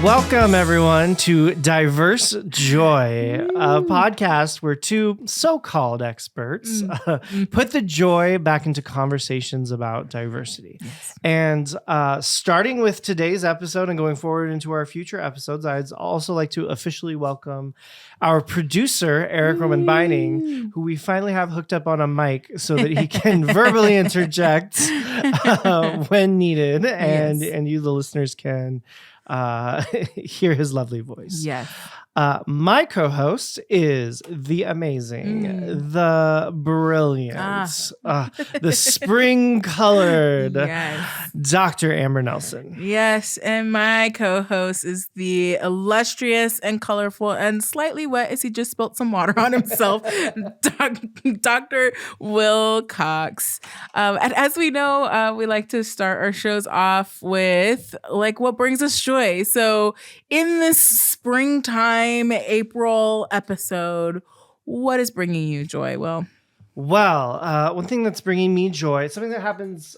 Welcome, everyone, to Diverse Joy, a podcast where two so-called experts put the joy back into conversations about diversity. Yes. And starting with today's episode and going forward into our future episodes, I'd also like to officially welcome our producer, Eric Roman Binding, who we finally have hooked up on a mic so that he can verbally interject when needed, and you, the listeners, can hear his lovely voice. Yes. My co-host is the amazing, the brilliant, the spring-colored Dr. Amber Nelson. Yes, and my co-host is the illustrious and colorful and slightly wet as he just spilled some water on himself, Dr. Will Cox. And as we know, we like to start our shows off with like what brings us joy. So in this springtime April episode, what is bringing you joy, Will? Well, one thing that's bringing me joy, it's something that happens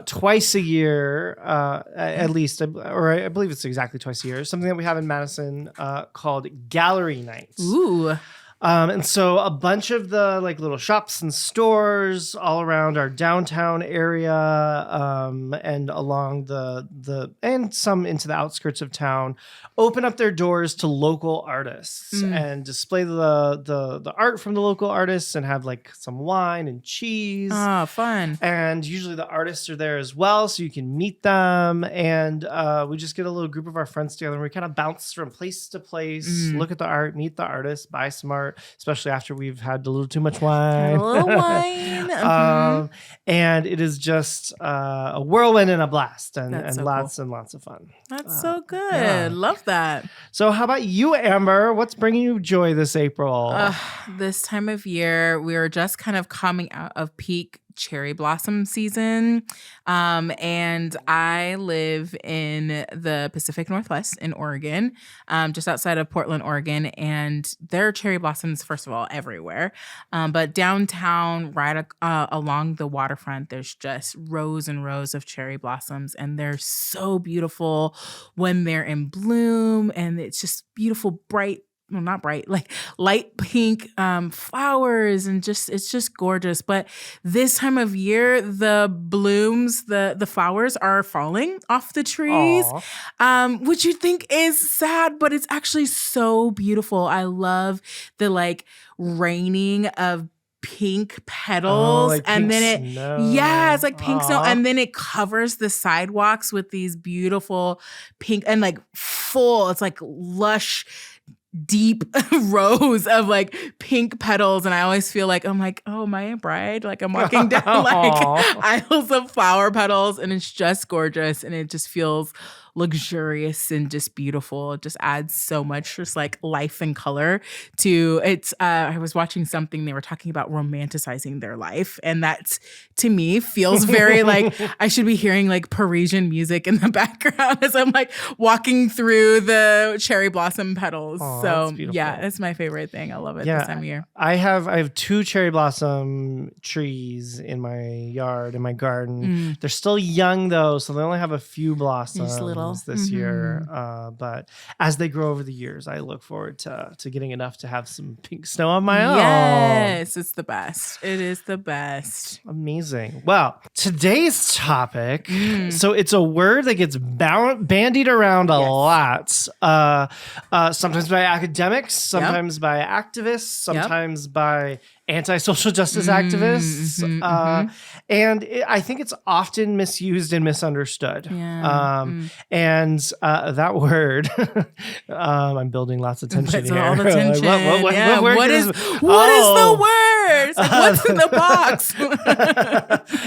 twice a year, at least, or I believe it's exactly twice a year, something that we have in Madison called Gallery Nights. Ooh. And so a bunch of the like little shops and stores all around our downtown area, and along the and some into the outskirts of town, open up their doors to local artists and display the art from the local artists and have like some wine and cheese. Oh, fun. And usually the artists are there as well, so you can meet them. And we just get a little group of our friends together and we kind of bounce from place to place, look at the art, meet the artists, buy some art, especially after we've had a little too much wine. A little wine. And it is just a whirlwind and a blast, and so lots cool. and lots of fun. That's so good. Yeah. Love that. So how about you, Amber? What's bringing you joy this April? This time of year, we are just kind of coming out of peak cherry blossom season. And I live in the Pacific Northwest in Oregon, just outside of Portland, Oregon. And there are cherry blossoms, first of all, everywhere. But downtown, right along the waterfront, there's just rows and rows of cherry blossoms. And they're so beautiful when they're in bloom. And it's just beautiful, bright, well, not bright, like light pink flowers, and it's just gorgeous. But this time of year, the blooms, the flowers are falling off the trees, which you think is sad, but it's actually so beautiful. I love the like raining of pink petals, like and pink then snow. it's like pink snow, and then it covers the sidewalks with these beautiful pink and like full, it's like lush, deep rows of like pink petals. And I always feel like I'm like, oh, am I a bride? Like I'm walking down like aisles of flower petals, and it's just gorgeous, and it just feels luxurious and just beautiful. It just adds so much just like life and color to it. I was watching something, they were talking about romanticizing their life, and that to me feels very like I should be hearing like Parisian music in the background as I'm like walking through the cherry blossom petals. So yeah, it's my favorite thing. I love it this time of year. I have 2 cherry blossom trees in my yard, in my garden. They're still young though, so they only have a few blossoms. Just little. This year, but as they grow over the years, I look forward to getting enough to have some pink snow on my own. Yes, it's the best. It is the best. Amazing. Well, today's topic, so it's a word that gets bandied around a lot, sometimes by academics, sometimes by activists, sometimes by anti-social justice activists, and I think it's often misused and misunderstood. And that word, I'm building lots of tension here. All the tension. What is the word? It's like, what's in the box?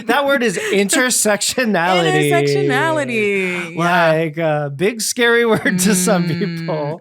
That word is intersectionality. Like a big scary word to some people.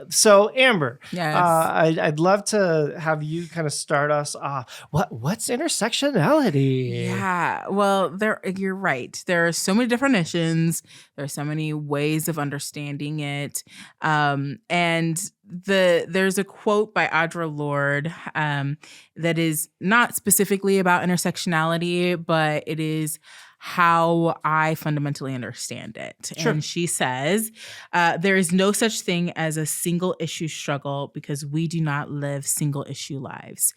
So Amber, I'd love to have you kind of start us off. What's intersectionality? Yeah, well, you're right. There are so many definitions. There are so many ways of understanding it. And there's a quote by Audre Lorde that is not specifically about intersectionality, but it is how I fundamentally understand it. Sure. And she says, there is no such thing as a single issue struggle because we do not live single issue lives.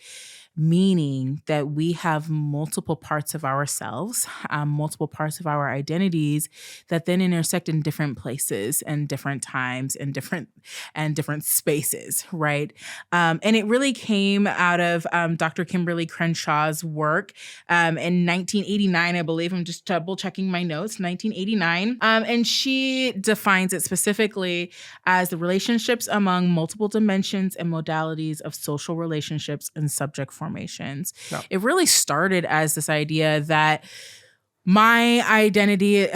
Meaning that we have multiple parts of ourselves, multiple parts of our identities that then intersect in different places and different times and different spaces, right? And it really came out of Dr. Kimberly Crenshaw's work in 1989, I believe. I'm just double checking my notes, 1989. And she defines it specifically as the relationships among multiple dimensions and modalities of social relationships and subject formations. No. It really started as this idea that my identity,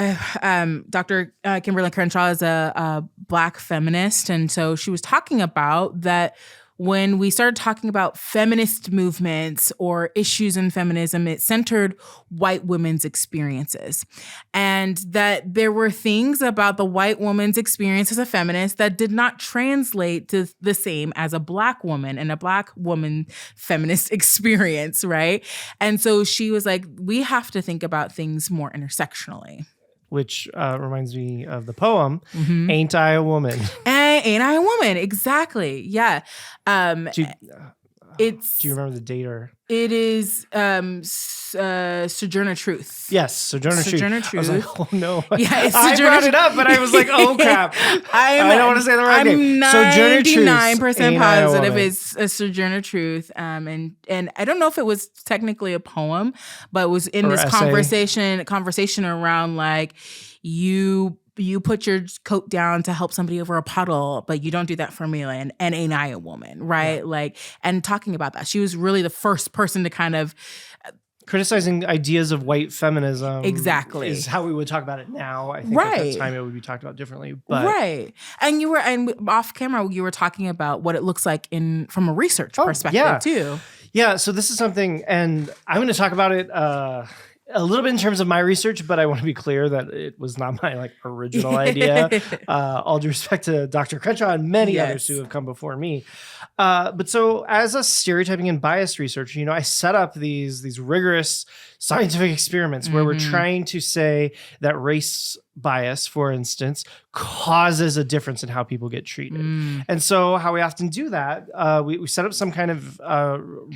Dr. Kimberly Crenshaw is a Black feminist. And so she was talking about that when we started talking about feminist movements or issues in feminism, it centered white women's experiences. And that there were things about the white woman's experience as a feminist that did not translate to the same as a Black woman and a Black woman feminist experience, right? And so she was like, we have to think about things more intersectionally. Which reminds me of the poem, Ain't I a Woman? Ain't I a Woman? Exactly. Yeah. Do you remember the date or? It is Sojourner Truth. Yes, Sojourner Truth. I was like, oh no. Yeah, it's I brought it up, but I was like, oh crap. I don't want to say the wrong name. I'm 99% positive it's a Sojourner Truth. And I don't know if it was technically a poem, but it was in this conversation around like you put your coat down to help somebody over a puddle, but you don't do that for me. And ain't I a woman, right? Yeah. Like, and talking about that, she was really the first person to kind of criticizing ideas of white feminism. Exactly. Is how we would talk about it now. I think at that time it would be talked about differently. But right. And off camera, you were talking about what it looks like from a research perspective too. Yeah. So this is something, and I'm going to talk about it, a little bit in terms of my research, but I want to be clear that it was not my original idea. All due respect to Dr. Crenshaw and many others who have come before me. But so as a stereotyping and bias researcher, I set up these rigorous scientific experiments where we're trying to say that race bias, for instance, causes a difference in how people get treated. And so how we often do that, we set up some kind of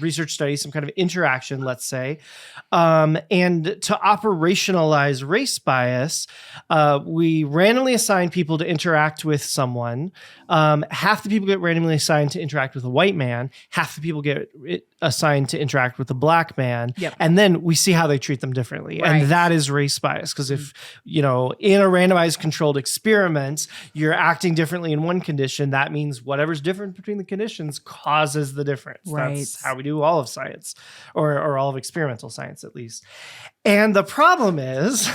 research study, some kind of interaction, let's say, and to operationalize race bias, we randomly assign people to interact with someone. Half the people get randomly assigned to interact with a white man. Half the people get assigned to interact with a Black man. Yep. And then we see how they treat them differently. Right. And that is race bias. Because if, in a randomized controlled experiment, you're acting differently in one condition, that means whatever's different between the conditions causes the difference. Right. That's how we do all of science, or all of experimental science, at least. And the problem is,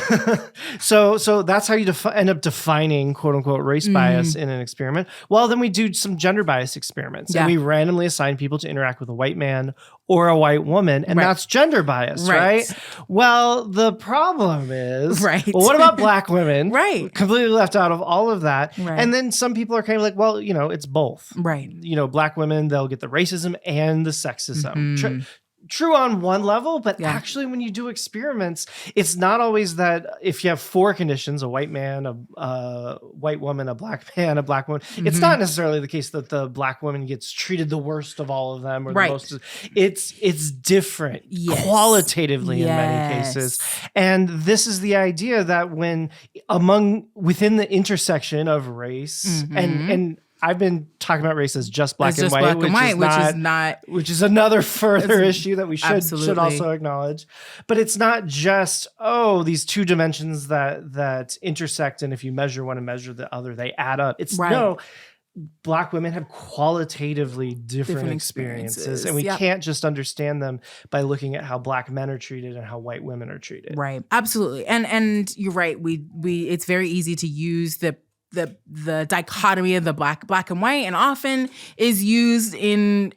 so that's how you end up defining quote unquote race bias in an experiment. Well, then we do some gender bias experiments and we randomly assign people to interact with a white man or a white woman. And that's gender bias, right? Well, the problem is, well, what about Black women? Completely left out of all of that. And then some people are kind of like, well, it's both. Black women, they'll get the racism and the sexism. True on one level, but actually when you do experiments, it's not always that if you have four conditions, a white man, a white woman, a Black man, a Black woman, it's not necessarily the case that the Black woman gets treated the worst of all of them or the most. It's different qualitatively in many cases. And this is the idea that within the intersection of race and I've been talking about race as just black and white, which is another further issue that we should also acknowledge. But it's not just, these two dimensions that intersect, and if you measure one and measure the other, they add up. It's no, Black women have qualitatively different experiences, and we can't just understand them by looking at how Black men are treated and how white women are treated. Right. Absolutely. And you're right. We it's very easy to use the dichotomy of the black and white, and often is used in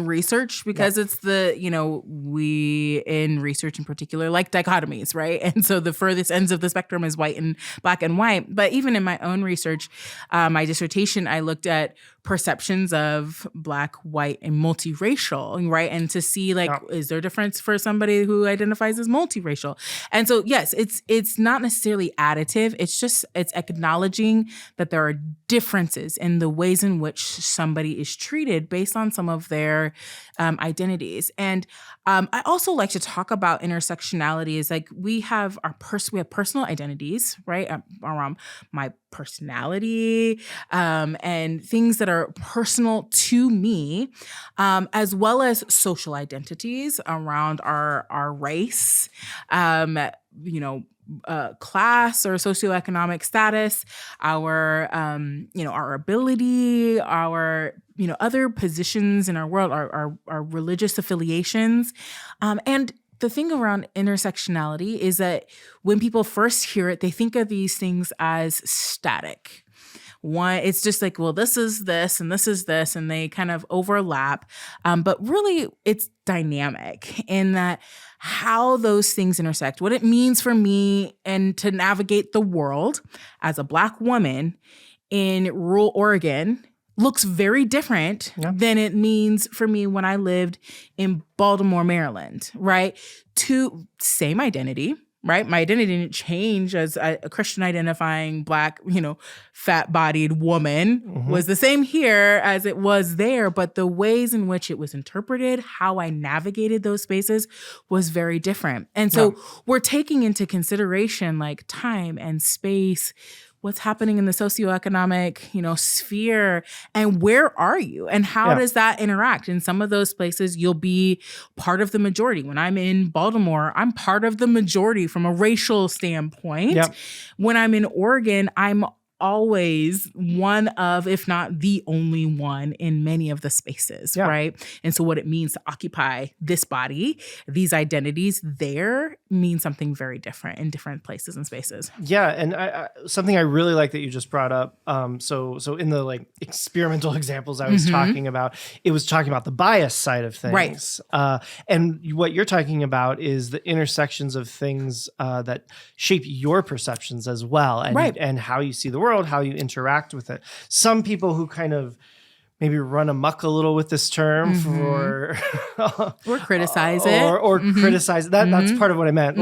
research because it's we in research in particular like dichotomies, right? And so the furthest ends of the spectrum is white and black and white. But even in my own research, my dissertation, I looked at perceptions of Black, white, and multiracial, right? And to see like, is there a difference for somebody who identifies as multiracial? And so, yes, it's not necessarily additive. It's acknowledging that there are differences in the ways in which somebody is treated based on some of their identities. And I also like to talk about intersectionality is like we have personal identities, right? Around my personality and things that are personal to me, as well as social identities around our race, class or socioeconomic status, our ability, our other positions in our world, our religious affiliations, and the thing around intersectionality is that when people first hear it, they think of these things as static. One, it's just like, well, this is this and this is this, and they kind of overlap. But really, it's dynamic in that how those things intersect, what it means for me and to navigate the world as a Black woman in rural Oregon looks very different than it means for me when I lived in Baltimore, Maryland, right? Same identity, right? My identity didn't change as a Christian identifying Black, fat-bodied woman was the same here as it was there, but the ways in which it was interpreted, how I navigated those spaces was very different. And so we're taking into consideration like time and space, what's happening in the socioeconomic, sphere, and where are you, and how does that interact? In some of those places, you'll be part of the majority. When I'm in Baltimore, I'm part of the majority from a racial standpoint. Yep. When I'm in Oregon, I'm always one of, if not the only one in many of the spaces, right? And so what it means to occupy this body, these identities there mean something very different in different places and spaces. Yeah. And something I really like that you just brought up. So in the like experimental examples I was talking about, it was talking about the bias side of things. Right. And what you're talking about is the intersections of things that shape your perceptions as well. And how you see the world, how you interact with it. Some people who kind of maybe run amok a little with this term or criticize it or criticize that. That's part of what I meant.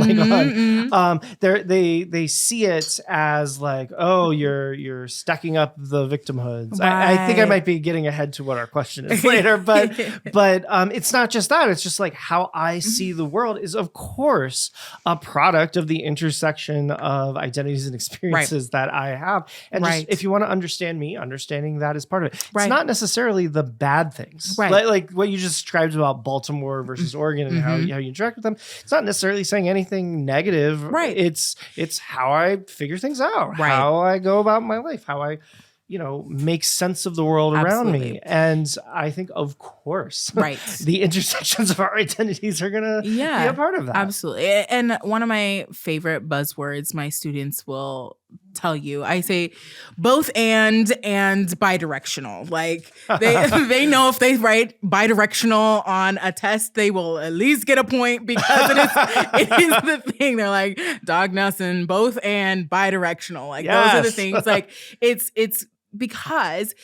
They see it as like, oh, you're stacking up the victimhoods. Right. I think I might be getting ahead to what our question is later, but it's not just that. It's just like how I see the world is, of course, a product of the intersection of identities and experiences that I have. And just, if you want to understand me, understanding that is part of it. It's not necessarily the bad things, like what you just described about Baltimore versus Oregon and how you interact with them. It's not necessarily saying anything negative. Right. It's how I figure things out, how I go about my life, how I make sense of the world around me. And I think, of course, the intersections of our identities are going to be a part of that. Absolutely. And one of my favorite buzzwords my students will tell you, I say both and bidirectional. Like they know if they write bidirectional on a test, they will at least get a point because it is the thing. They're like, Dog Nelson, both and bidirectional. Like those are the things. Like it's because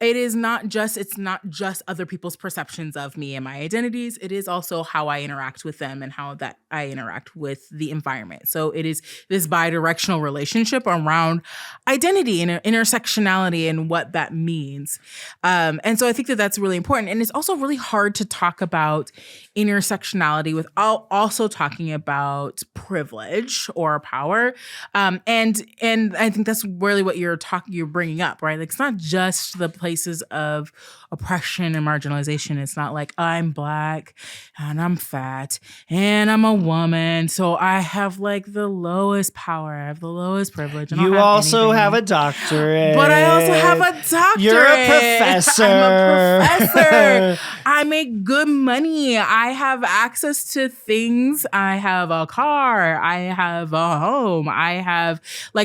it's not just other people's perceptions of me and my identities. It is also how I interact with them and how that I interact with the environment. So it is this bidirectional relationship around identity and intersectionality and what that means. And so I think that that's really important. And it's also really hard to talk about intersectionality without also talking about privilege or power. And I think that's really what you're bringing up, right? Like it's not just the places of oppression and marginalization. It's not like I'm Black and I'm fat and I'm a woman, so I have like the lowest power, I have the lowest privilege. You also have a doctorate. But I also have a doctorate. You're a professor. I'm a professor. I make good money. I have access to things. I have a car. I have a home. I have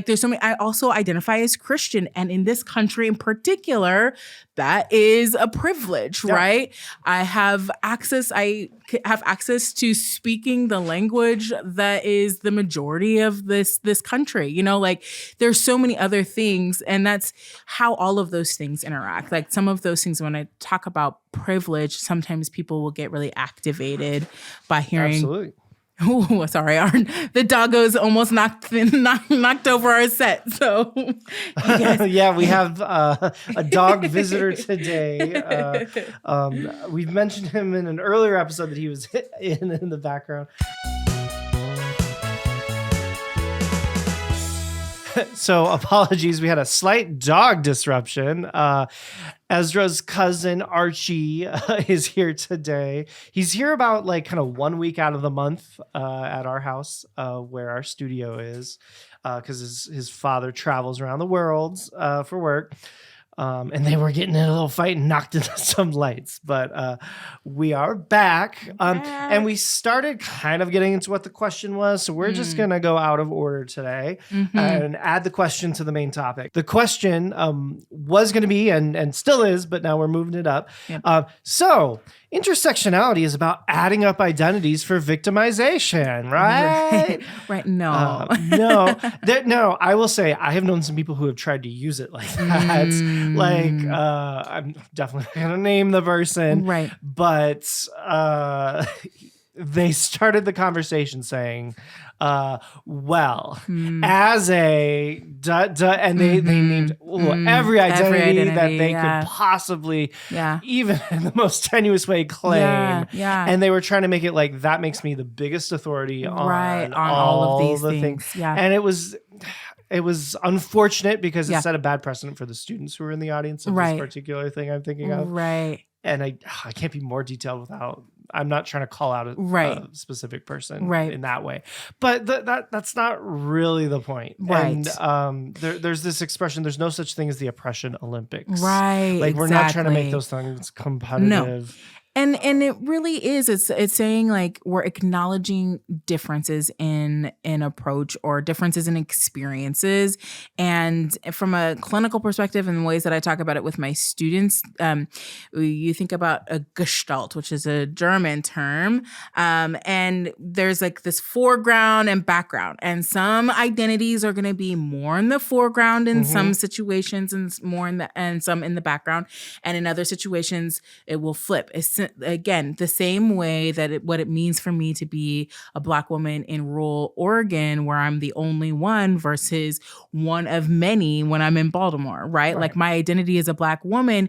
there's so many. I also identify as Christian, and in this country in particular, that is a privilege, right? I have access to speaking the language that is the majority of this country. You know, like there's so many other things, and that's how all of those things interact. Like some of those things, when I talk about privilege, sometimes people will get really activated by hearing. Absolutely. Oh, sorry. The doggos almost knocked over our set. So, yeah, we have a dog visitor today. We've mentioned him in an earlier episode that he was in the background. So apologies, we had a slight dog disruption. Ezra's cousin Archie is here today. He's here about like kind of 1 week out of the month at our house where our studio is, because his father travels around the world for work. And they were getting in a little fight and knocked into some lights, but we are back. And we started kind of getting into what the question was. So we're just going to go out of order today and add the question to the main topic. The question was going to be, and still is, but now we're moving it up. Yep. So intersectionality is about adding up identities for victimization, right? Right. No. No, I will say I have known some people who have tried to use it like that. I'm definitely not going to name the person. Right. But they started the conversation saying, as a and they named every identity that they could possibly, even in the most tenuous way, claim. And they were trying to make it like, that makes me the biggest authority on all of these things. And it was unfortunate because it set a bad precedent for the students who were in the audience of this particular thing I'm thinking of. Right. And I can't be more detailed without. I'm not trying to call out a specific person in that way, but that's not really the point. Right. And there's this expression, there's no such thing as the oppression Olympics. Right. Like we're not trying to make those things competitive. No. And it really is. It's saying like we're acknowledging differences in approach or differences in experiences. And from a clinical perspective and the ways that I talk about it with my students, you think about a Gestalt, which is a German term. And there's like this foreground and background. And some identities are going to be more in the foreground in some situations and some in the background. And in other situations, it will flip. It's, again, the same way that what it means for me to be a Black woman in rural Oregon, where I'm the only one versus one of many when I'm in Baltimore, right? Like my identity as a Black woman,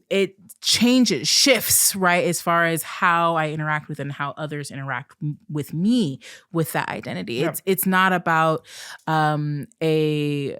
it changes, shifts, right? As far as how I interact with and how others interact with me with that identity. Yeah. It's not about a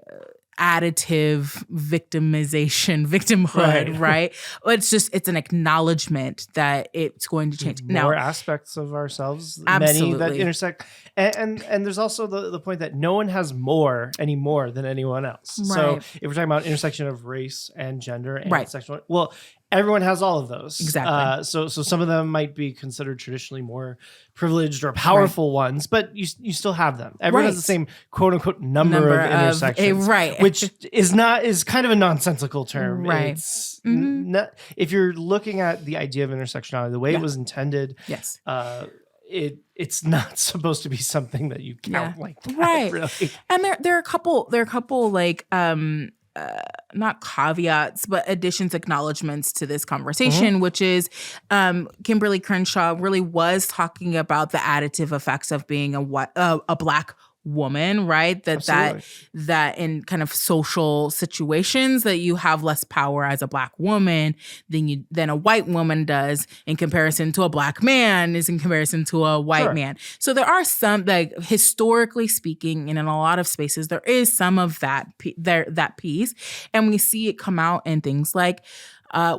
additive victimhood, right? It's an acknowledgement that it's going to change. More aspects of ourselves, many that intersect. And there's also the point that no one has more anymore than anyone else. Right. So if we're talking about intersection of race and gender and sexual, well, everyone has all of those. Exactly. So some of them might be considered traditionally more privileged or powerful ones, but you still have them. Everyone has the same quote unquote number of intersections, which is kind of a nonsensical term. Right. It's not, if you're looking at the idea of intersectionality, the way it was intended, it's not supposed to be something that you count like that, right? Really. And there are a couple like not caveats, but additions, acknowledgments to this conversation, which is Kimberly Crenshaw really was talking about the additive effects of being a Black woman, right? That in kind of social situations that you have less power as a Black woman than a white woman does in comparison to a Black man is in comparison to a white man. So there are some, like historically speaking, and in a lot of spaces, there is some of that piece, and we see it come out in things like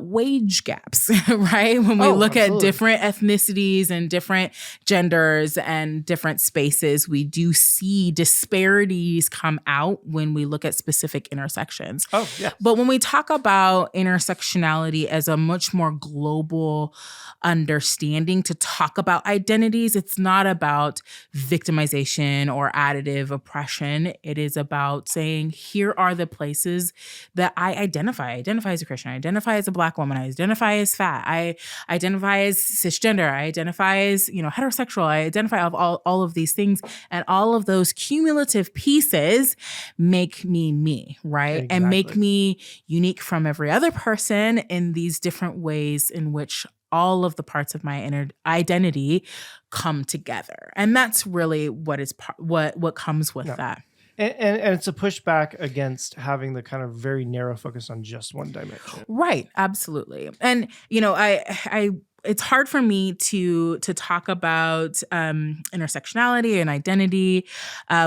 wage gaps, right? When we look absolutely. at different ethnicities and different genders and different spaces, we do see disparities come out when we look at specific intersections. Oh, yeah. But when we talk about intersectionality as a much more global understanding to talk about identities, it's not about victimization or additive oppression. It is about saying, here are the places that I identify. I identify as a Christian. I identify as a Black woman. I identify as fat. I identify as cisgender. I identify as, heterosexual. I identify of all of these things. And all of those cumulative pieces make me, right? Exactly. And make me unique from every other person in these different ways in which all of the parts of my inner identity come together. And that's really what is what comes with that. And it's a pushback against having the kind of very narrow focus on just one dimension. Right. Absolutely. And, I it's hard for me to talk about intersectionality and identity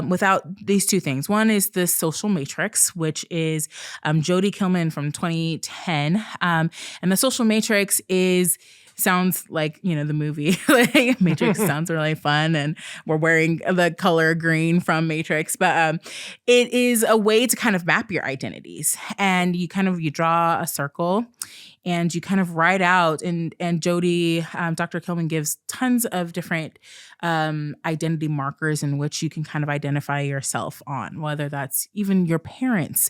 without these two things. One is the social matrix, which is Jody Kilman from 2010. And the social matrix sounds like, the movie like Matrix sounds really fun, and we're wearing the color green from Matrix, but it is a way to kind of map your identities, and you draw a circle and you kind of write out, and Jody, Dr. Kilman gives tons of different identity markers in which you can kind of identify yourself on, whether that's even your parents'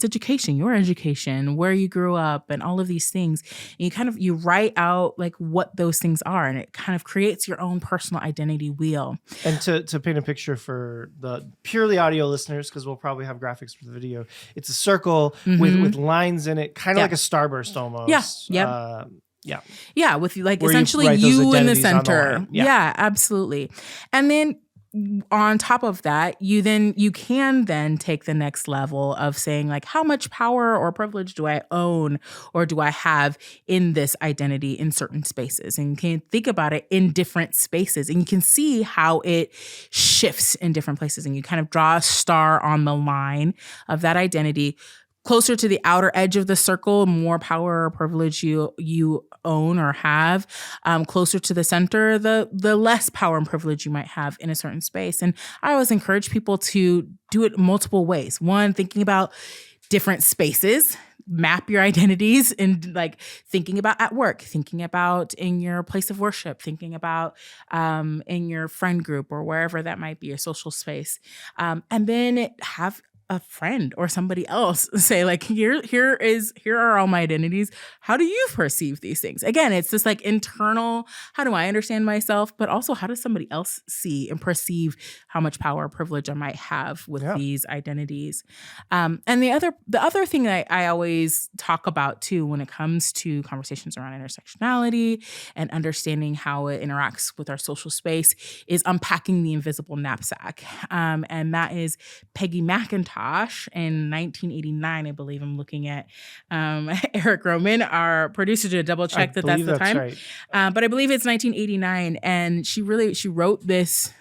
education, your education, where you grew up, and all of these things. And you write out like what those things are, and it kind of creates your own personal identity wheel. And to paint a picture for the purely audio listeners, because we'll probably have graphics for the video, it's a circle with lines in it, kind of like a starburst almost. Yeah. Yeah, with like Where essentially you in the center. Yeah, absolutely. And then on top of that, you can then take the next level of saying, like, how much power or privilege do I own or do I have in this identity in certain spaces? And you can think about it in different spaces, and you can see how it shifts in different places. And you kind of draw a star on the line of that identity. Closer to the outer edge of the circle, more power or privilege you own or have. Closer to the center, the less power and privilege you might have in a certain space. And I always encourage people to do it multiple ways. One, thinking about different spaces, map your identities, and like thinking about at work, thinking about in your place of worship, thinking about in your friend group or wherever that might be, your social space. And then have a friend or somebody else say, like, here are all my identities. How do you perceive these things? Again, it's this like internal, how do I understand myself? But also, how does somebody else see and perceive how much power or privilege I might have with these identities? And the other thing that I always talk about too, when it comes to conversations around intersectionality and understanding how it interacts with our social space, is unpacking the invisible knapsack. And that is Peggy McIntosh in 1989, I believe. I'm looking at Eric Roman, our producer, to double check that's the time. Right. But I believe it's 1989, and she wrote this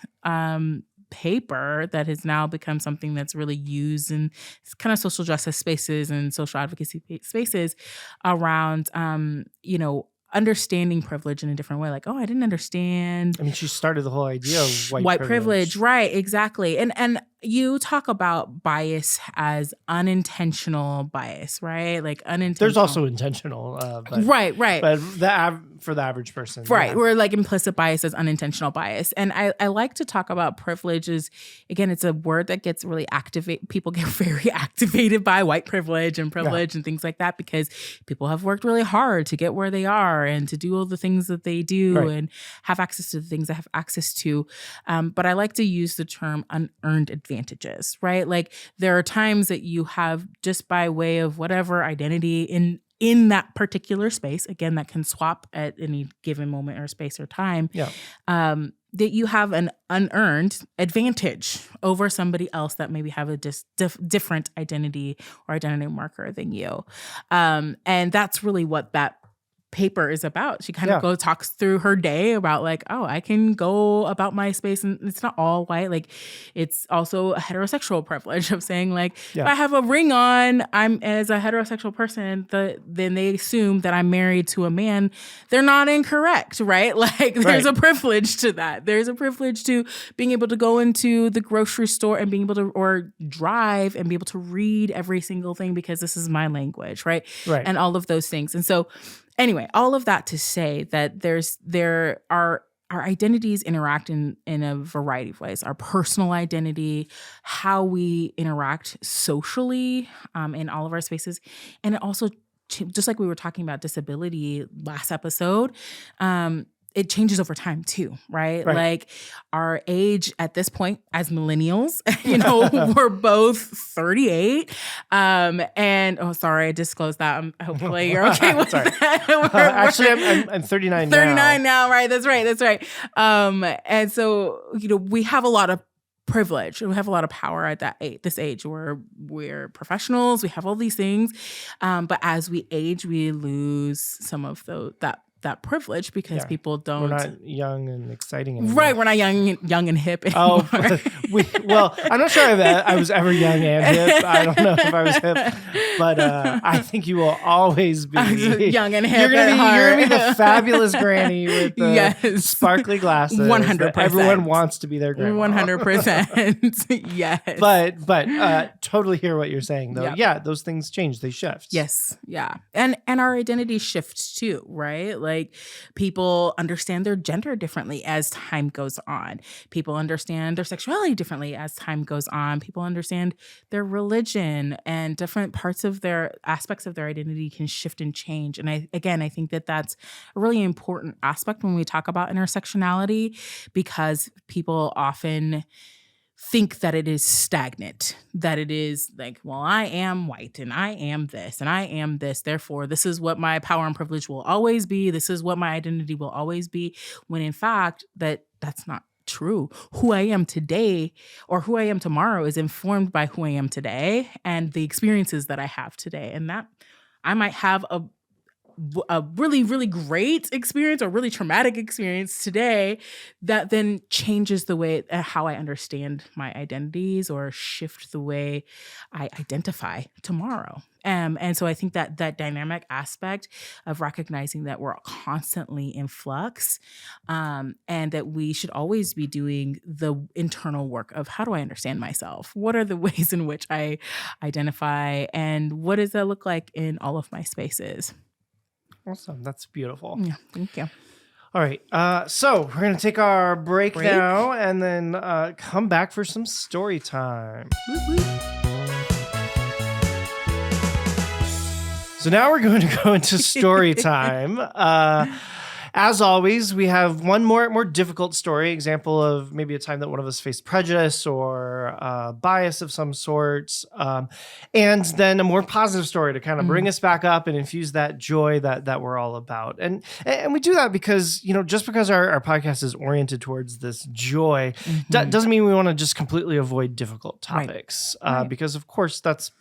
paper that has now become something that's really used in kind of social justice spaces and social advocacy spaces around, understanding privilege in a different way. Like, I didn't understand. I mean, she started the whole idea of white privilege. Right, exactly. And you talk about bias as unintentional bias, right? Like unintentional. There's also intentional. But, right. But for the average person. Right. Yeah. We're like implicit bias as unintentional bias. And I like to talk about privilege as, again, it's a word that gets really people get very activated by white privilege and privilege and things like that, because people have worked really hard to get where they are and to do all the things that they do and have access to the things they have access to. But I like to use the term unearned advantages, right? Like there are times that you have, just by way of whatever identity in that particular space, again, that can swap at any given moment or space or time, that you have an unearned advantage over somebody else that maybe have a different identity or identity marker than you. And that's really what that paper is about. She kind of talks through her day about like, oh, I can go about my space and it's not all white. Like it's also a heterosexual privilege of saying like, if I have a ring on, I'm as a heterosexual person, then they assume that I'm married to a man. They're not incorrect, right? Like there's a privilege to that. There's a privilege to being able to go into the grocery store and being able to, or drive and be able to read every single thing because this is my language, right? And all of those things. And so anyway, all of that to say that our identities interact in a variety of ways. Our personal identity, how we interact socially in all of our spaces. And it also, just like we were talking about disability last episode, it changes over time too, right? Like our age at this point as millennials, we're both 38. And sorry, I disclosed that. Hopefully you're okay with that. Actually, I'm 39 now. 39 now, right? That's right. And so, we have a lot of privilege. We have a lot of power at this age where we're professionals. We have all these things. But as we age, we lose some of that privilege because people don't. We're not young and exciting anymore. Right, we're not young and hip anymore. I'm not sure I was ever young and hip. I don't know if I was hip, but I think you will always be young and hip. You're gonna be the fabulous granny with the sparkly glasses. 100%. Everyone wants to be their grandma. 100%. Yes. But totally hear what you're saying though. Yep. Yeah, those things change. They shift. Yes. Yeah. And our identity shifts too, right? Like people understand their gender differently as time goes on. People understand their sexuality differently as time goes on. People understand their religion, and different parts of their aspects of their identity can shift and change. And I think that that's a really important aspect when we talk about intersectionality, because people often think that it is stagnant, that it is like, well, I am white and I am this and I am this. Therefore, this is what my power and privilege will always be. This is what my identity will always be. When in fact, that's not true. Who I am today or who I am tomorrow is informed by who I am today and the experiences that I have today. And that I might have a really, really great experience or really traumatic experience today that then changes the way how I understand my identities or shift the way I identify tomorrow. And so I think that dynamic aspect of recognizing that we're constantly in flux, and that we should always be doing the internal work of how do I understand myself? What are the ways in which I identify, and what does that look like in all of my spaces? Awesome. That's beautiful. Yeah, thank you. All right. So we're going to take our break now and then come back for some story time. So now we're going to go into story time. As always, we have one more difficult story, example of maybe a time that one of us faced prejudice or bias of some sort, and then a more positive story to kind of bring us back up and infuse that joy that we're all about. And we do that because, just because our podcast is oriented towards this joy, doesn't mean we want to just completely avoid difficult topics, because of course that's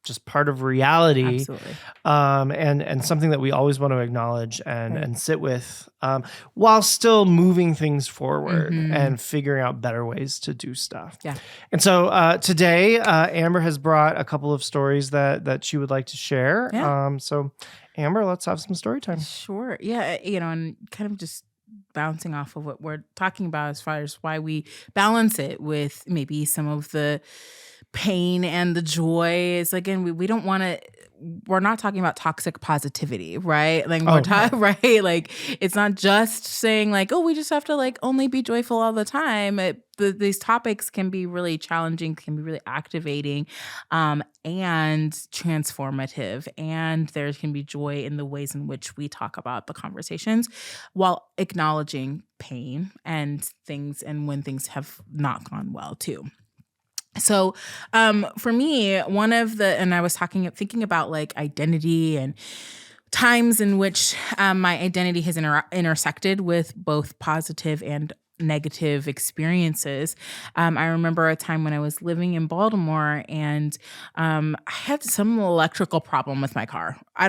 just part of reality. Absolutely. And something that we always want to acknowledge and sit with, while still moving things forward and figuring out better ways to do stuff. Yeah. And so today, Amber has brought a couple of stories that she would like to share. Yeah. So Amber, let's have some story time. Sure. Yeah. And kind of just bouncing off of what we're talking about as far as why we balance it with maybe some of the pain and the joy is, again, we don't want to, we're not talking about toxic positivity, right? Like right? Like it's not just saying like, oh, we just have to like only be joyful all the time. These topics can be really challenging, can be really activating, and transformative. And there can be joy in the ways in which we talk about the conversations while acknowledging pain and things, and when things have not gone well too. So for me, and I was thinking about like identity and times in which my identity has intersected with both positive and negative experiences. I remember a time when I was living in Baltimore and I had some electrical problem with my car. I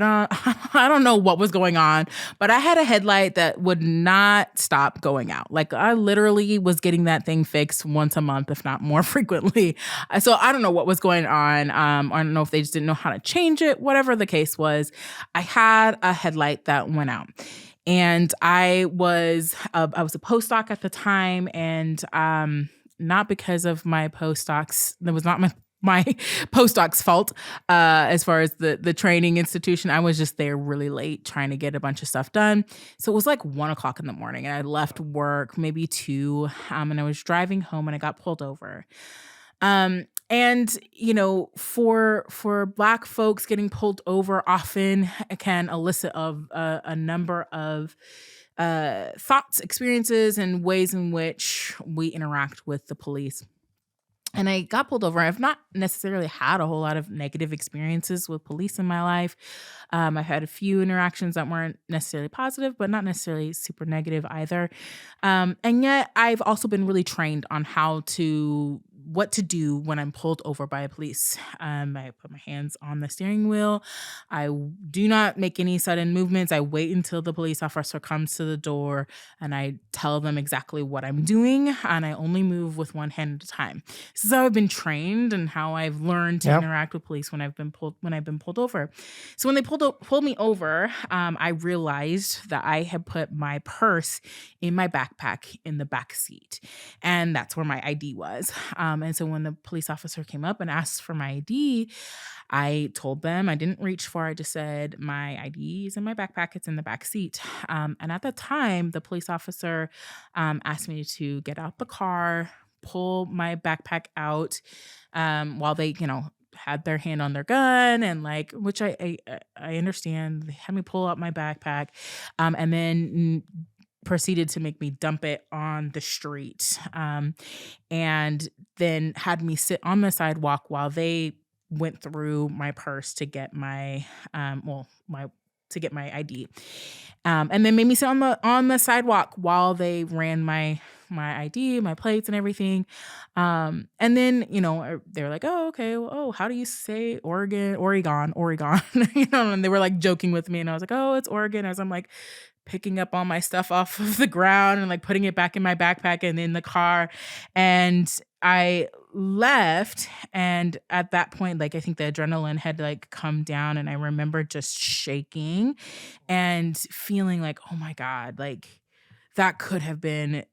don't know what was going on, but I had a headlight that would not stop going out. Like I literally was getting that thing fixed once a month, if not more frequently. So I don't know what was going on. I don't know if they just didn't know how to change it. Whatever the case was, I had a headlight that went out. And I was a postdoc at the time, and not because of my postdocs, that was not my postdoc's fault as far as the training institution. I was just there really late trying to get a bunch of stuff done. So it was like 1:00 in the morning, and I left work maybe 2, and I was driving home, and I got pulled over. And, you know, for Black folks, getting pulled over often can elicit a number of thoughts, experiences, and ways in which we interact with the police. And I got pulled over. I've not necessarily had a whole lot of negative experiences with police in my life. I've had a few interactions that weren't necessarily positive, but not necessarily super negative either. And yet I've also been really trained on what to do when I'm pulled over by a police. I put my hands on the steering wheel. I do not make any sudden movements. I wait until the police officer comes to the door and I tell them exactly what I'm doing. And I only move with one hand at a time. This is how I've been trained and how I've learned to interact with police when I've been pulled over. So when they pulled me over, I realized that I had put my purse in my backpack in the back seat. And that's where my ID was. And so when the police officer came up and asked for my ID, I told them I didn't reach for. I just said, my ID is in my backpack. It's in the back seat. And at the time, the police officer asked me to get out the car, pull my backpack out while they, had their hand on their gun and which I understand. They had me pull out my backpack and then proceeded to make me dump it on the street and then had me sit on the sidewalk while they went through my purse to get my ID and then made me sit on the sidewalk while they ran my ID, my plates and everything. And then, they were like, oh, okay. Well, oh, how do you say Oregon, and they were like joking with me. And I was like, oh, it's Oregon. As I'm like picking up all my stuff off of the ground and like putting it back in my backpack and in the car. And I left. And at that point, I think the adrenaline had come down and I remember just shaking and feeling like, oh my God, that could have been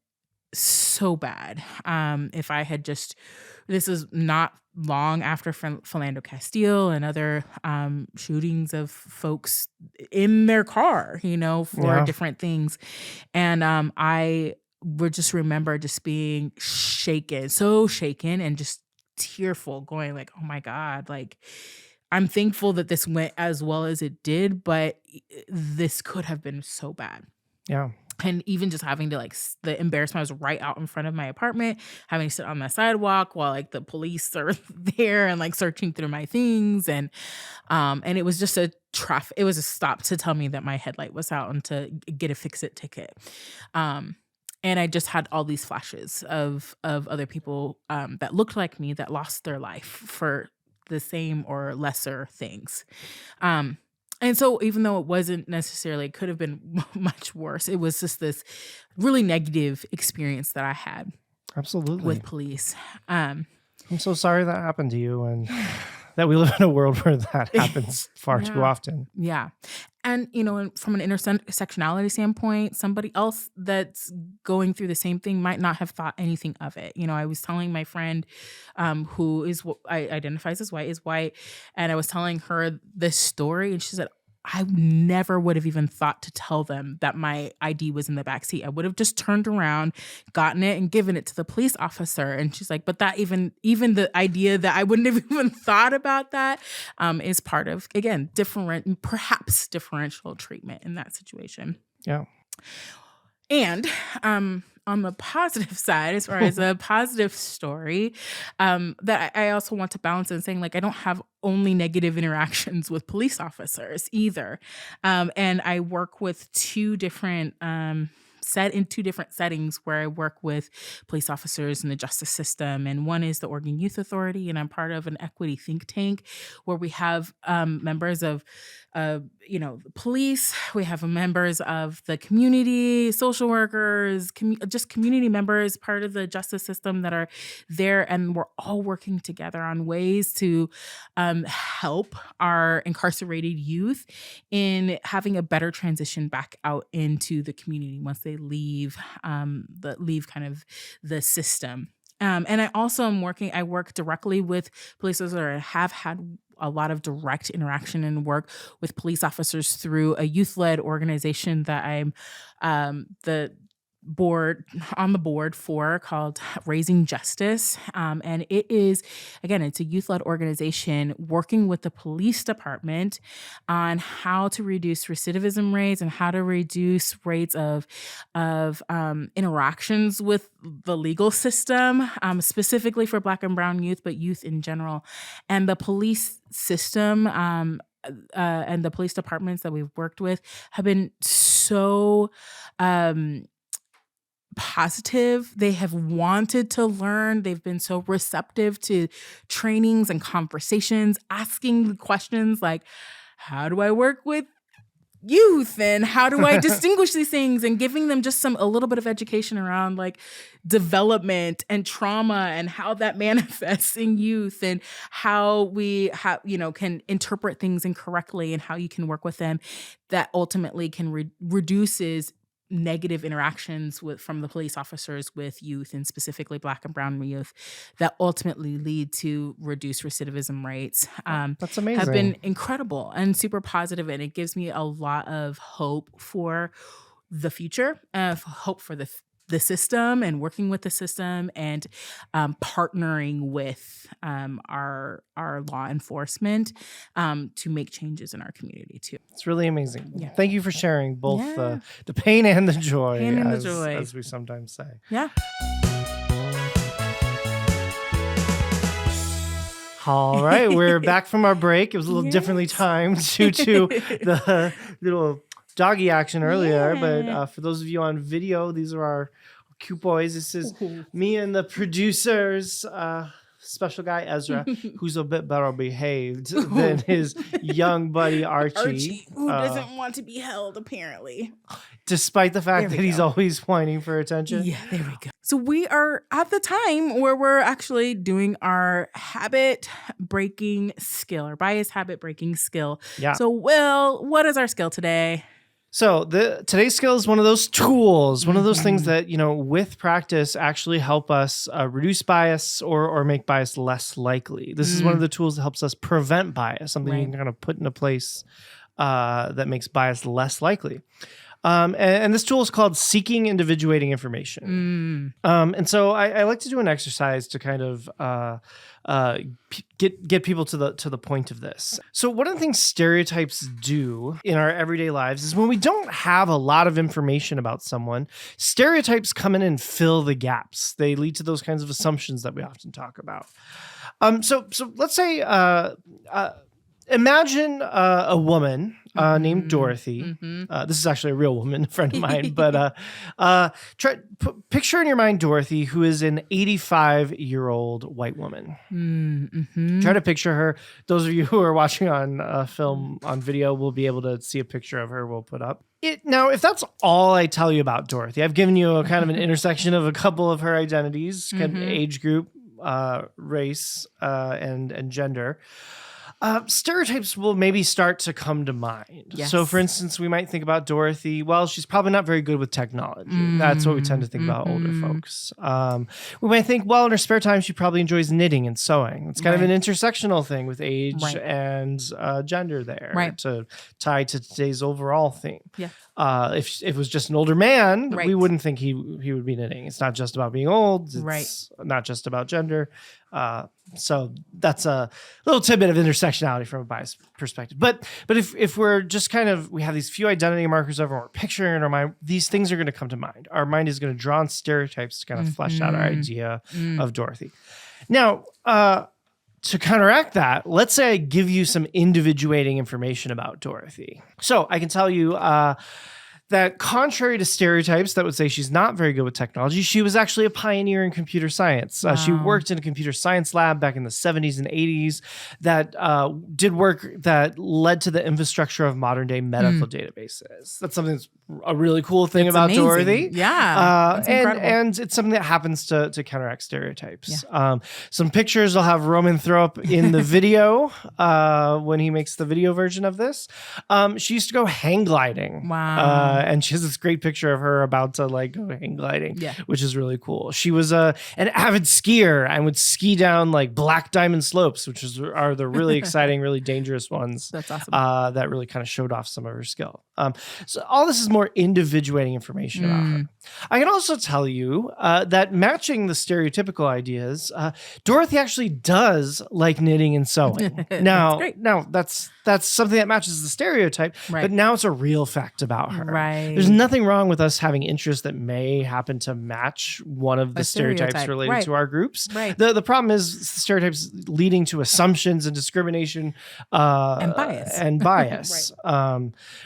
so bad. If I had this is not long after Philando Castile and other shootings of folks in their car, for different things. And I would just remember just being so shaken and just tearful, going oh my God, I'm thankful that this went as well as it did, but this could have been so bad. Yeah. And even just having to the embarrassment was right out in front of my apartment, having to sit on the sidewalk while the police are there and searching through my things. And it was just it was a stop to tell me that my headlight was out and to get a fix-it ticket. And I just had all these flashes of other people that looked like me that lost their life for the same or lesser things. And so even though it wasn't necessarily, it could have been much worse, it was just this really negative experience that I had. Absolutely. With police. I'm so sorry that happened to you and that we live in a world where that happens far too often. Yeah. And, from an intersectionality standpoint, somebody else that's going through the same thing might not have thought anything of it. I was telling my friend who identifies as white, is white, and I was telling her this story, and she said, I never would have even thought to tell them that my ID was in the backseat. I would have just turned around, gotten it, and given it to the police officer. And she's like, but that even the idea that I wouldn't have even thought about that is part of, again, perhaps differential treatment in that situation. Yeah. And on the positive side, as far as a positive story, that I also want to balance in saying, I don't have only negative interactions with police officers either. And I work with two different set in two different settings where I work with police officers in the justice system. And one is the Oregon Youth Authority, and I'm part of an equity think tank where we have members of the police, we have members of the community, social workers, just community members, part of the justice system that are there. And we're all working together on ways to help our incarcerated youth in having a better transition back out into the community once they leave kind of the system. And I work directly with police officers, or have had a lot of direct interaction and work with police officers through a youth-led organization that I'm on the board for, called Raising Justice. And it's a youth-led organization working with the police department on how to reduce recidivism rates and how to reduce rates of interactions with the legal system, specifically for Black and Brown youth, but youth in general. And the police system and the police departments that we've worked with have been so positive. They have wanted to learn. They've been so receptive to trainings and conversations, asking the questions like, how do I work with youth and how do I distinguish these things, and giving them just a little bit of education around like development and trauma and how that manifests in youth, and how we can interpret things incorrectly, and how you can work with them that ultimately can reduces negative interactions from the police officers with youth, and specifically Black and Brown youth, that ultimately lead to reduced recidivism rates. That's amazing. Have been incredible and super positive, and it gives me a lot of hope for the future, hope for the system and working with the system, and partnering with our law enforcement to make changes in our community too. It's really amazing. Yeah. Thank you for sharing both the pain and the joy, joy, as we sometimes say. Yeah. All right, we're back from our break. It was a little differently timed due to the little doggy action earlier, but for those of you on video, these are our cute boys. This is me and the producer's special guy Ezra, who's a bit better behaved than his young buddy Archie, who doesn't want to be held, apparently, despite the fact that he's always whining for attention. Yeah, there we go. So we are at the time where we're actually doing our habit breaking skill, our bias habit breaking skill. Yeah. So, Will, what is our skill today? So today's skill is one of those tools, one of those things that, with practice actually help us reduce bias or make bias less likely. This is one of the tools that helps us prevent bias, something you can kind of put into place that makes bias less likely. And this tool is called Seeking Individuating Information. And so I like to do an exercise to kind of get people to the point of this. So one of the things stereotypes do in our everyday lives is when we don't have a lot of information about someone, stereotypes come in and fill the gaps. They lead to those kinds of assumptions that we often talk about. So let's say imagine a woman named Dorothy. This is actually a real woman, a friend of mine. But picture in your mind Dorothy, who is an 85-year-old white woman. Try to picture her. Those of you who are watching on film, on video, will be able to see a picture of her we'll put up. Now, if that's all I tell you about Dorothy, I've given you a kind of an intersection of a couple of her identities, kind of age group, race, and gender. Stereotypes will maybe start to come to mind. Yes. So, for instance, we might think about Dorothy. Well, she's probably not very good with technology. That's what we tend to think about older folks. We might think, well, in her spare time, she probably enjoys knitting and sewing. It's kind of an intersectional thing with age and gender there to tie to today's overall theme. Yeah. If it was just an older man, we wouldn't think he would be knitting. It's not just about being old. It's not just about gender. So that's a little tidbit of intersectionality from a bias perspective. But if we're just we have these few identity markers over, we're picturing in our mind, these things are going to come to mind. Our mind is going to draw on stereotypes to kind of flesh out our idea of Dorothy. Now, to counteract that, let's say I give you some individuating information about Dorothy. So I can tell you, that contrary to stereotypes that would say she's not very good with technology, she was actually a pioneer in computer science. She worked in a computer science lab back in the 70s and 80s that did work that led to the infrastructure of modern day medical databases. That's something that's a really cool thing about amazing. Dorothy. Yeah. And it's something that happens to counteract stereotypes. Yeah. Some pictures I'll have Roman throw up in the video when he makes the video version of this. She used to go hang gliding. Wow. And she has this great picture of her about to like go hang gliding, which is really cool. She was an avid skier and would ski down like black diamond slopes, which are the really exciting, really dangerous ones. That's awesome. That really kind of showed off some of her skill. So all this is more individuating information about her. I can also tell you that matching the stereotypical ideas, Dorothy actually does like knitting and sewing. Now that's something that matches the stereotype, but now it's a real fact about her. Right. There's nothing wrong with us having interests that may happen to match one of the stereotypes related to our groups. Right. The problem is stereotypes leading to assumptions and discrimination and bias.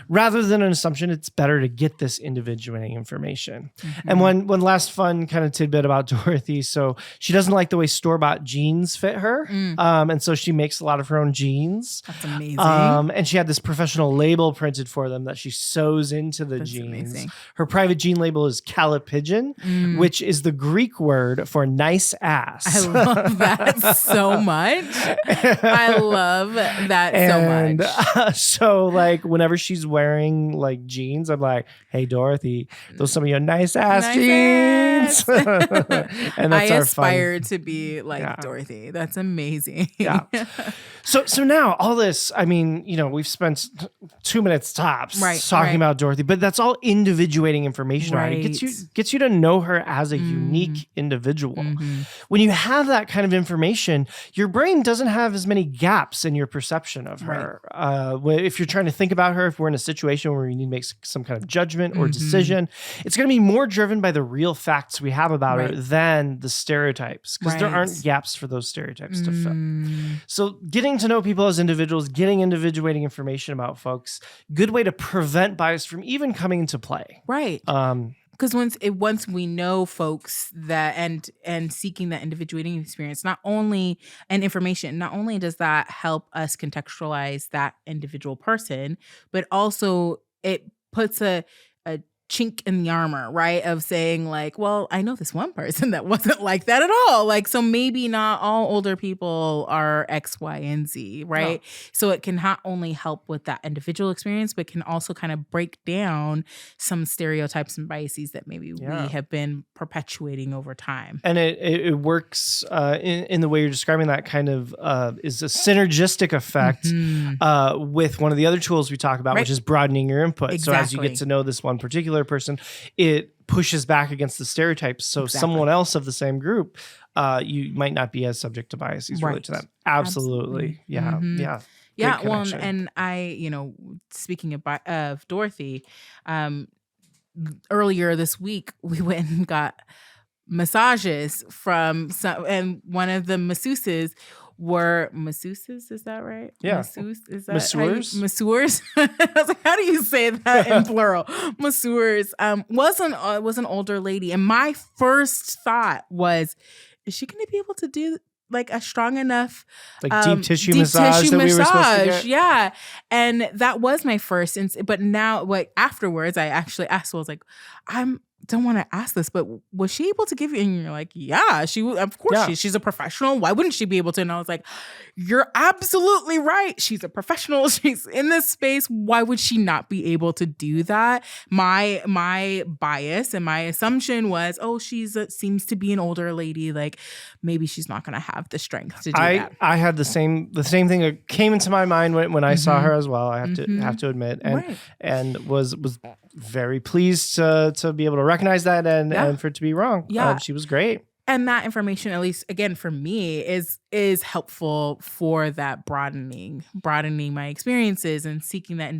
Rather than an assumption, it's better to get this individuating information. And one last fun kind of tidbit about Dorothy. So she doesn't like the way store-bought jeans fit her. And so she makes a lot of her own jeans. That's amazing. And she had this professional label printed for them that she sews into the jeans. Amazing. Her private jean label is callipygian, which is the Greek word for nice ass. I love that so much. I love that so much. So like whenever she's wearing like jeans, I'm like, hey Dorothy, those some of your nice ass jeans. And that's I aspire to be like Dorothy. That's amazing. Yeah. So now all this, I mean, we've spent 2 minutes tops talking about Dorothy, but that's all individuating information. Right. It gets you to know her as a unique individual. When you have that kind of information, your brain doesn't have as many gaps in your perception of her. If you're trying to think about her, if we're in a situation where you need to make some kind of judgment or decision, it's going to be more driven by the real facts we have about her than the stereotypes, because there aren't gaps for those stereotypes to fill. So getting to know people as individuals, getting individuating information about folks, good way to prevent bias from even coming into play. Right. Because once we know folks that and seeking that individuating experience, not only does that help us contextualize that individual person, but also it puts a chink in the armor, right? Of saying like, well, I know this one person that wasn't like that at all. Like, so maybe not all older people are X, Y, and Z, right? So it can not only help with that individual experience, but can also kind of break down some stereotypes and biases that maybe we have been perpetuating over time. And it works in the way you're describing that kind of is a synergistic effect with one of the other tools we talk about, which is broadening your input. Exactly. So as you get to know this one particular person, it pushes back against the stereotypes. So someone else of the same group, you might not be as subject to biases related to them. Absolutely. Yeah. Yeah. Yeah. Well, and I, speaking of Dorothy, earlier this week, we went and got massages from and one of the masseuses were masseuses, is that right? Yeah. Masseurs. I was like, how do you say that in plural? Masseurs. Was an older lady. And my first thought was, is she going to be able to do like a strong enough deep tissue massage that we were supposed to get? Yeah. And that was my first but now afterwards I actually asked, I was like, don't want to ask this, but was she able to give you? And you're like, yeah, of course she's a professional. Why wouldn't she be able to? And I was like, you're absolutely right. She's a professional. She's in this space. Why would she not be able to do that? My bias and my assumption was, she seems to be an older lady. Like maybe she's not going to have the strength to do that. I had the same thing that came into my mind when I saw her as well. I have to admit, and was very pleased to be able to recognize that and for it to be wrong. Yeah. She was great. And that information, at least again for me, is helpful for that broadening my experiences and seeking that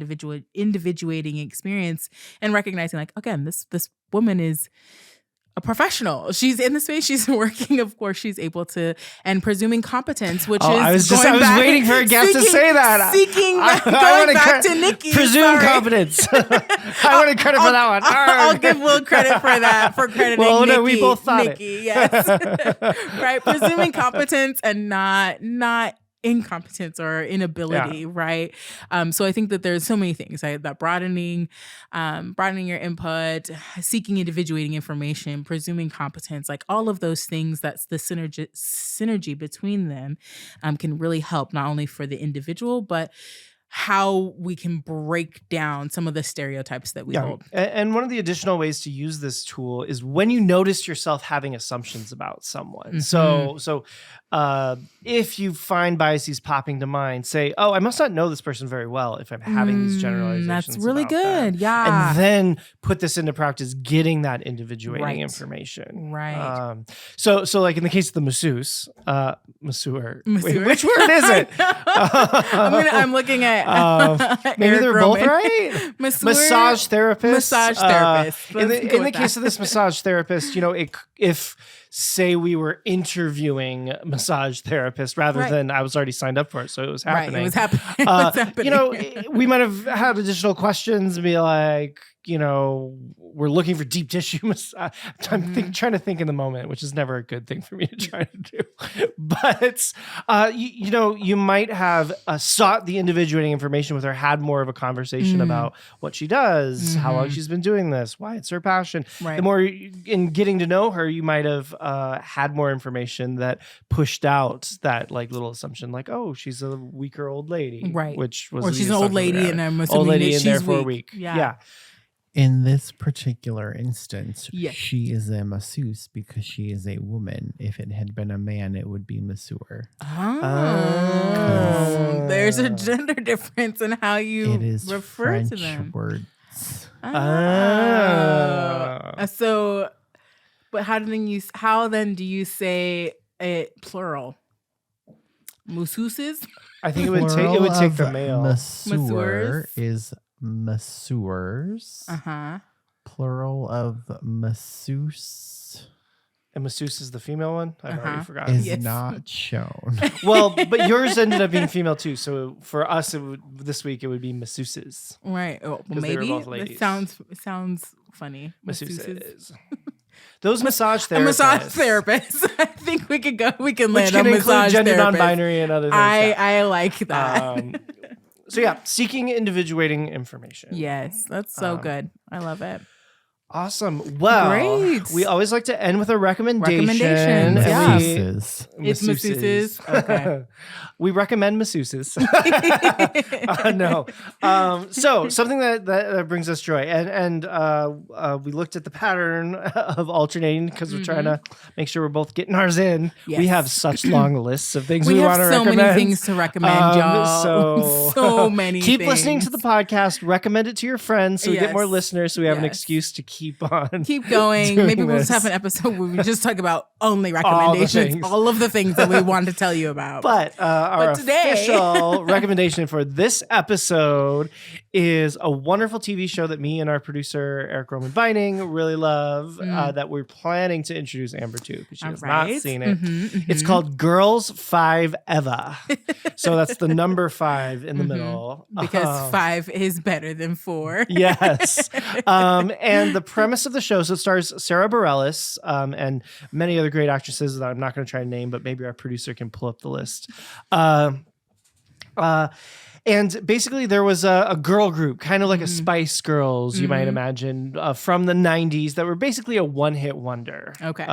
individuating experience and recognizing like, again, this woman is a professional. She's in the space. She's working. Of course, she's able to, and presuming competence, which is I was waiting for a guest to say that. Going back to Nikki. Presume competence. I wanted credit for that one. I'll give Will credit for that, for crediting Nikki. No, we both thought Nikki, yes. Right. Presuming competence and not incompetence or inability, right? So I think that there's so many things, right? That broadening your input, seeking individuating information, presuming competence, like all of those things, that's the synergy between them can really help not only for the individual, but how we can break down some of the stereotypes that we hold. And one of the additional ways to use this tool is when you notice yourself having assumptions about someone. Mm-hmm. So if you find biases popping to mind, say, oh, I must not know this person very well if I'm having these generalizations. That's really good. Them. Yeah. And then put this into practice, getting that individuating information. Right. So like in the case of the masseuse, masseur. Wait, which word is it? I'm looking at maybe Eric they're Roman. both right. Massage therapist. In the case of this massage therapist, if say we were interviewing massage therapist rather than I was already signed up for it, so it was happening. Right, it was happening. We might have had additional questions and be like, we're looking for deep tissue massage. I'm trying to think in the moment, which is never a good thing for me to try to do. But, you might have sought the individuating information with her, had more of a conversation about what she does, how long she's been doing this, why it's her passion. Right. The more in getting to know her, you might have had more information that pushed out that like little assumption, like, oh, she's a weaker old lady. Right. Which was or she's an old lady and I'm assuming old lady that in there she's for a week. Yeah. In this particular instance, yes. she is a masseuse because she is a woman. If it had been a man, it would be masseur. Oh, there's a gender difference in how you refer French to them. Words. So, but how then do you say it plural? Masseuses? I think it would take the male. Masseur is masseurs. Plural of masseuse. And masseuse is the female one? I've already forgotten. Is not shown. Well, but yours ended up being female too. So for us, this week, it would be masseuses. Right. Oh, well, maybe. It sounds funny. Masseuses. Those massage therapists. A massage therapist. I think we can land which on can include massage gender therapist. non-binary and other things. I like that. So seeking individuating information. Yes, that's so good. I love it. Awesome. Well, great. We always like to end with a recommendation. Recommendations. Yeah. It's masseuses. Okay. We recommend masseuses. No. So something that brings us joy, and we looked at the pattern of alternating because we're trying to make sure we're both getting ours in. Yes. We have such long lists of things we want to recommend. We have so many things to recommend, y'all. So many. Keep things. listening to the podcast. Recommend it to your friends so we get more listeners. So we have an excuse to keep going. Maybe we'll just have an episode where we just talk about only recommendations, all of the things that we want to tell you about. But our official recommendation for this episode is a wonderful TV show that me and our producer Eric Roman Binding really love that we're planning to introduce Amber to because she has not seen it. It's called Girls 5 Eva. So that's the number 5 in the middle. Because 5 is better than 4. Yes. And the premise of the show, so it stars Sarah Bareilles and many other great actresses that I'm not going to try to name, but maybe our producer can pull up the list. And basically there was a girl group, kind of like a Spice Girls, you might imagine, from the 90s that were basically a one-hit wonder. Okay.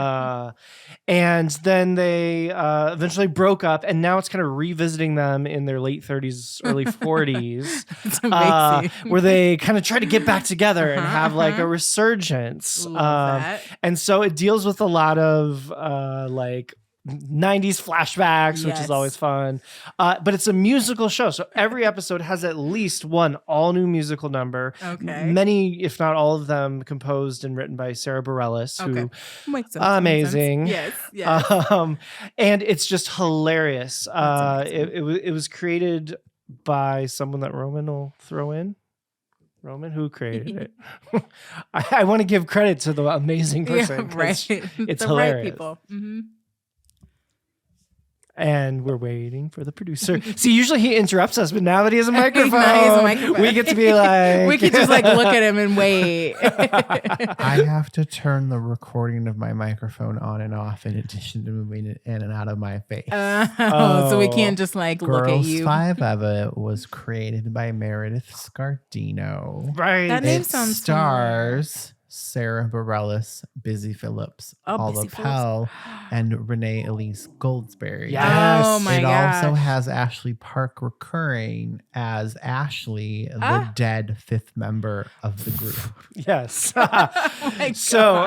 And then they eventually broke up, and now it's kind of revisiting them in their late 30s, early 40s. It's amazing. Where they kind of try to get back together and have like a resurgence. Love that. And so it deals with a lot of like 90s flashbacks, which is always fun. But it's a musical show. So every episode has at least one all new musical number. Okay. Many, if not all of them, composed and written by Sarah Bareilles, who makes sense. amazing. Yes. And it's just hilarious. It was created by someone that Roman will throw in. Roman, who created it? I want to give credit to the amazing person. Yeah, right. It's the hilarious. right people. Mm-hmm. And we're waiting for the producer. See, usually he interrupts us, but now that he has a microphone, we get to be like... we could just like look at him and wait. I have to turn the recording of my microphone on and off in addition to moving it in and out of my face. So we can't just like look at Girls you. 5 Eva was created by Meredith Scardino. Right. That name It sounds stars Sarah Bareilles, Busy Phillips, Paula Busy Pell, and Renee Elise Goldsberry. Yes. Oh my It gosh. also has Ashley Park recurring as Ashley, the dead fifth member of the group. Yes. Oh my So,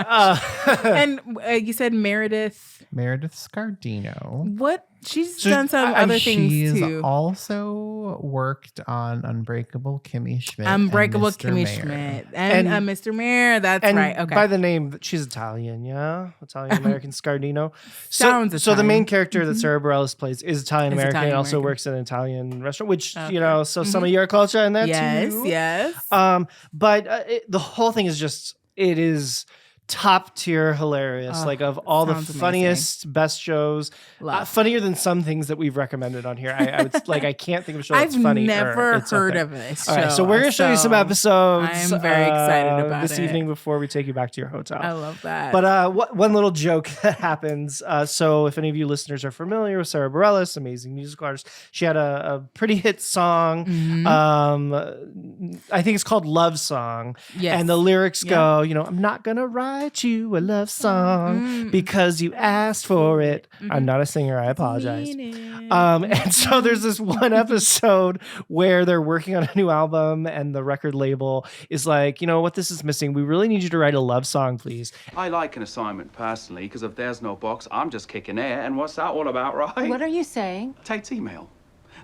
and you said Meredith. Meredith Scardino. What? She's done some other things She's too. also worked on Unbreakable Kimmy Schmidt. Unbreakable and Mr. Kimmy Mayor. Schmidt and Mr. Mayor. That's and right. Okay. by the name, she's Italian, yeah? Italian-American Scardino. Sounds So the main Italian. character that Sarah Bareilles plays is Italian-American and also Italian-American. works in an Italian restaurant, which, Okay. you know, so some of your culture in that yes, too. yes. But the whole thing is just, it is top tier hilarious. Oh, like of all the sounds amazing. funniest, best shows, Love. funnier than some things that we've recommended on here. I would like, I can't think of a show that's I've funny. never it's up heard there. of this. All right, so we're gonna show you some so episodes. I'm very excited about this it. evening before we take you back to your hotel. I love that. But one little joke that happens. So if any of you listeners are familiar with Sarah Bareilles, amazing musical artist, she had a pretty hit song. Mhm. I think it's called Love Song. Yes. And the lyrics go, you know, I'm not gonna write you a love song because you asked for it. I'm not a singer. I apologize. And so there's this one episode where they're working on a new album and the record label is like, you know what, this is missing. We really need you to write a love song, please. I like an assignment personally because if there's no box, I'm just kicking air. And what's that all about, right? What are you saying? Tate's email.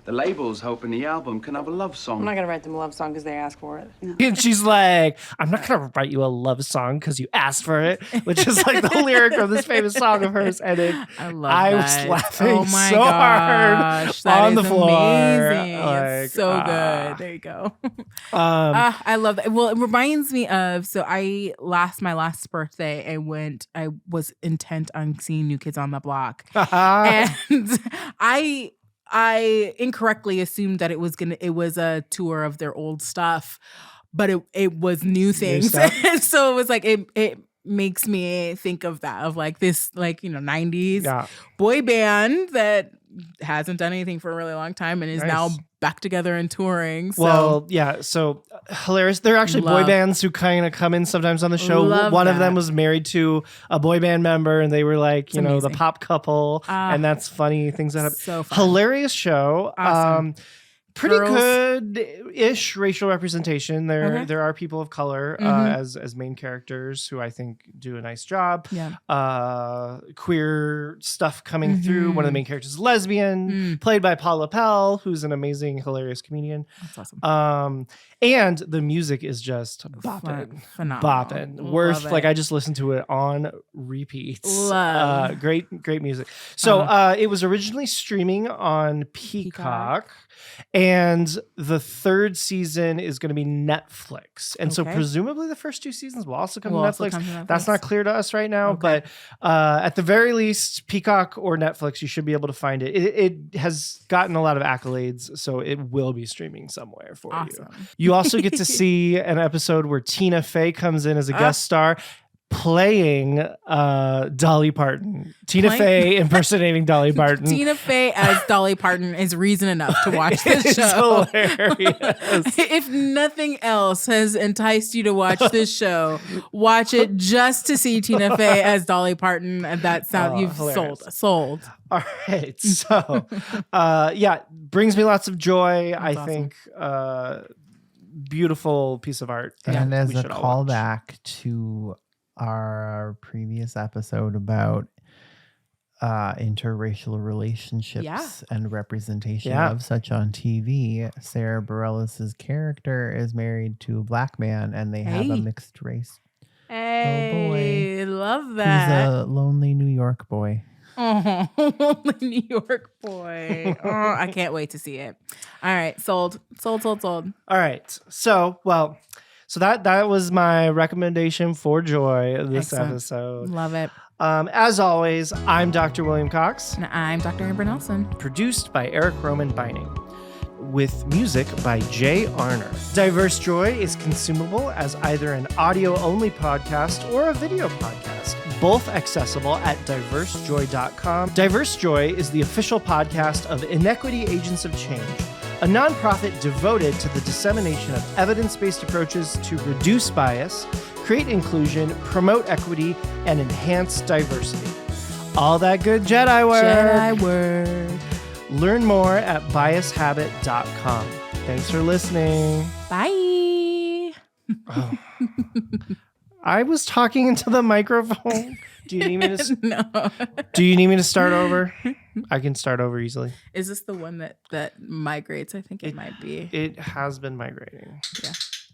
The label's hoping the album can have a love song. I'm not gonna write them a love song because they ask for it. And she's like, I'm not going to write you a love song because you asked for it, which is like the lyric of this famous song of hers. And I love I that. was laughing Oh my so hard gosh, that on the is floor. amazing. Like, It's so good. There you go. Um, I love that. Well, it reminds me of my last birthday, I was intent on seeing New Kids on the Block. And I incorrectly assumed that it was a tour of their old stuff, but it was new things. stuff? So it was like it makes me think of that, of like this, like, you know, 90s boy band that hasn't done anything for a really long time and is now back together and touring. So. Well, yeah, so hilarious. There are actually boy bands who kind of come in sometimes on the show. One of them was married to a boy band member and they were like, you know, the pop couple. And that's funny things that happen. So fun. Hilarious show. Awesome. Pretty Girls. good-ish racial representation. There are people of color as main characters who I think do a nice job. Yeah. Queer stuff coming through. One of the main characters is lesbian, played by Paula Pell, who's an amazing, hilarious comedian. That's awesome. And the music is just bopping. Phenomenal. Bopping. Worth, like, I just listened to it on repeats. Love. Great music. So it was originally streaming on Peacock. And the third season is going to be Netflix. And so presumably the first two seasons will also come to Netflix. That's not clear to us right now. But at the very least, Peacock or Netflix, you should be able to find it. It has gotten a lot of accolades, so it will be streaming somewhere for you. You also get to see an episode where Tina Fey comes in as a guest star, playing Dolly Parton. Tina Fey impersonating Dolly Parton. Tina Fey as Dolly Parton is reason enough to watch this show. Hilarious. If nothing else has enticed you to watch this show, watch it just to see Tina Fey as Dolly Parton. And that sound you've sold. All right. So brings me lots of joy. That's I think beautiful piece of art. And as a callback callback to our previous episode about interracial relationships and representation of such on TV, Sarah Bareilles' character is married to a black man and they have a mixed race Hey, little boy. love that. He's a lonely New York boy. Oh, the New York boy. Oh, I can't wait to see it. All right, sold. All right. So that was my recommendation for Joy this Excellent. episode. Love it. As always, I'm Dr. William Cox. And I'm Dr. Amber Nelson. Produced by Eric Roman Binding. With music by Jay Arner. Diverse Joy is consumable as either an audio-only podcast or a video podcast, both accessible at diversejoy.com. Diverse Joy is the official podcast of Inequity Agents of Change, a nonprofit devoted to the dissemination of evidence-based approaches to reduce bias, create inclusion, promote equity, and enhance diversity. All that good Jedi work. Jedi word. Learn more at biashabit.com. Thanks for listening. Bye. Oh. I was talking into the microphone. Do you need me to? No. Do you need me to start over? I can start over easily. Is this the one that migrates? I think it might be. It has been migrating. Yeah.